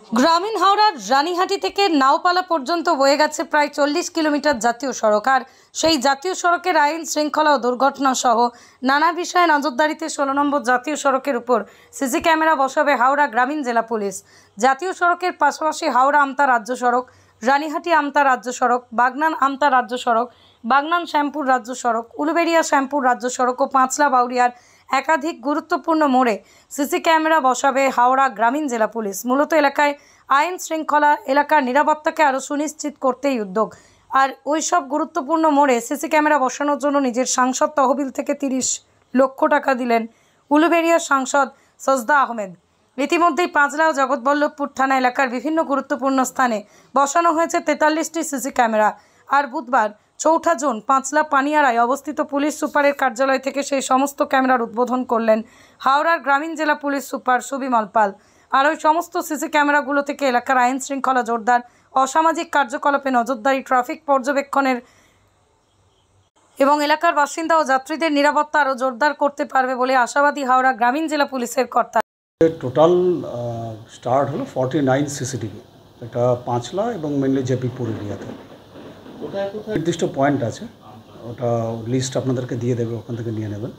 গ্রামীণ হাওড়ার রানীহাটি থেকে নাওপালা পর্যন্ত বয়ে গেছে প্রায় 40 কিলোমিটার জাতীয় সড়ক। আর সেই জাতীয় সড়কের আইন শৃঙ্খলা ও দুর্ঘটনা সহ নানা বিষয়ে নজরদারিতে 16 নম্বর জাতীয় সড়কের উপর সিসি ক্যামেরা বসাবে হাওড়া গ্রামীণ জেলা পুলিশ। জাতীয় সড়কের পাশাপাশি হাওড়া আমতা রাজ্য সড়ক, রানীহাটি আমতা রাজ্য সড়ক, বাগনান আমতা রাজ্য সড়ক, বাগনান শ্যামপুর রাজ্য সড়ক, উলুবেড়িয়া শ্যামপুর রাজ্য সড়ক ও পাঁচলা বাউরিয়ার একাধিক গুরুত্বপূর্ণ মোড়ে সিসি ক্যামেরা বসাবে হাওড়া গ্রামীণ জেলা পুলিশ। মূলত এলাকায় আইন শৃঙ্খলা, এলাকার নিরাপত্তাকে আরও সুনিশ্চিত করতেই উদ্যোগ। আর ওই সব গুরুত্বপূর্ণ মোড়ে সিসি ক্যামেরা বসানোর জন্য নিজের সাংসদ তহবিল থেকে 30 লক্ষ টাকা দিলেন উলুবেড়িয়ার সাংসদ সজদা আহমেদ। ইতিমধ্যেই পাঁচলা ও জগৎবল্লভপুর থানা এলাকার বিভিন্ন গুরুত্বপূর্ণ স্থানে বসানো হয়েছে 43টি সিসি ক্যামেরা। আর বুধবার 4 জুন পাঁচলা পানিয়ারায় অবস্থিত পুলিশ সুপারের কার্যালয় থেকে সেই সমস্ত ক্যামেরার উদ্বোধন করলেন হাওড়ার গ্রামীণ জেলা পুলিশ সুপার সুবিমল পাল। আর ওই সমস্ত সিসি ক্যামেরাগুলো থেকে এলাকার আইন শৃঙ্খলা জোরদার, অসামাজিক কার্যকলাপে নজরদারি, ট্রাফিক পর্যবেক্ষণের এবং এলাকার বাসিন্দা ও যাত্রীদের নিরাপত্তা আরও জোরদার করতে পারবে বলে আশাবাদী হাওড়া গ্রামীণ জেলা পুলিশের কর্তা। টোটাল স্টার্ট হলো 49 সিসিটিভি, এটা পাঁচলা এবং মেনলি জেপিপুর এরিয়াতে। নির্দিষ্ট পয়েন্ট আছে, ওটা লিস্ট আপনাদেরকে দিয়ে দেবে, ওখান থেকে নিয়ে নেবেন।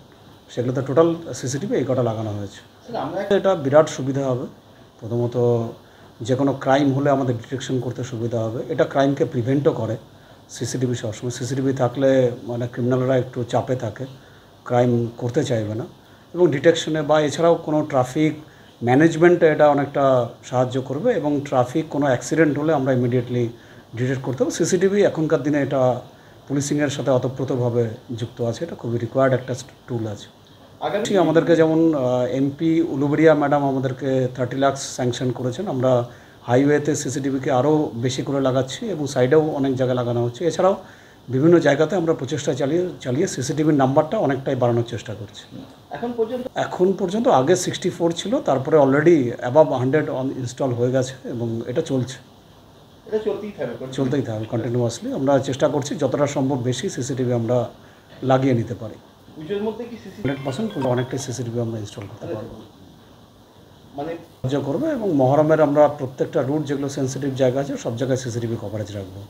সেগুলোতে টোটাল সিসিটিভি এই কটা লাগানো হয়েছে। এটা বিরাট সুবিধা হবে। প্রথমত যে কোনো ক্রাইম হলে আমাদের ডিটেকশন করতে সুবিধা হবে। এটা ক্রাইমকে প্রিভেন্টও করে। সিসিটিভি সবসময় সিসিটিভি থাকলে মানে ক্রিমিনালরা একটু চাপে থাকে, ক্রাইম করতে চাইবে না, এবং ডিটেকশনে বা এছাড়াও কোনো ট্রাফিক ম্যানেজমেন্টে এটা অনেকটা সাহায্য করবে। এবং ট্রাফিক কোনো অ্যাক্সিডেন্ট হলে আমরা ইমিডিয়েটলি ডিটেক্ট করতে হবে। সিসিটিভি এখনকার দিনে এটা পুলিশিংয়ের সাথে অতপ্রতভাবে যুক্ত আছে, এটা খুবই রিকোয়ার্ড একটা টুল আছে। আমাদেরকে যেমন এমপি উলুবেড়িয়া ম্যাডাম আমাদেরকে 30 লাখ স্যাংশন করেছেন। আমরা হাইওয়েতে সিসিটিভিকে আরও বেশি করে লাগাচ্ছি এবং সাইডেও অনেক জায়গায় লাগানো হচ্ছে। এছাড়াও বিভিন্ন জায়গাতে আমরা প্রচেষ্টা চালিয়ে সিসিটিভির নাম্বারটা অনেকটাই বাড়ানোর চেষ্টা করছি। এখন পর্যন্ত আগে 64 ছিল, তারপরে অলরেডি অ্যাবাভ 100 ইনস্টল হয়ে গেছে এবং এটা চলছে, চলতেই থাকবে কন্টিনিউয়াসলি। আমরা চেষ্টা করছি যতটা সম্ভব বেশি সিসিটিভি আমরা লাগিয়ে নিতে পারি। 100% অনেকটাই সিসিটিভি আমরা ইনস্টল করতে পারবো, মানে সাহায্য করবে। এবং মহরমের আমরা প্রত্যেকটা রুট যেগুলো সেন্সিটিভ জায়গা আছে সব জায়গায় সিসিটিভি কভারেজ রাখবো।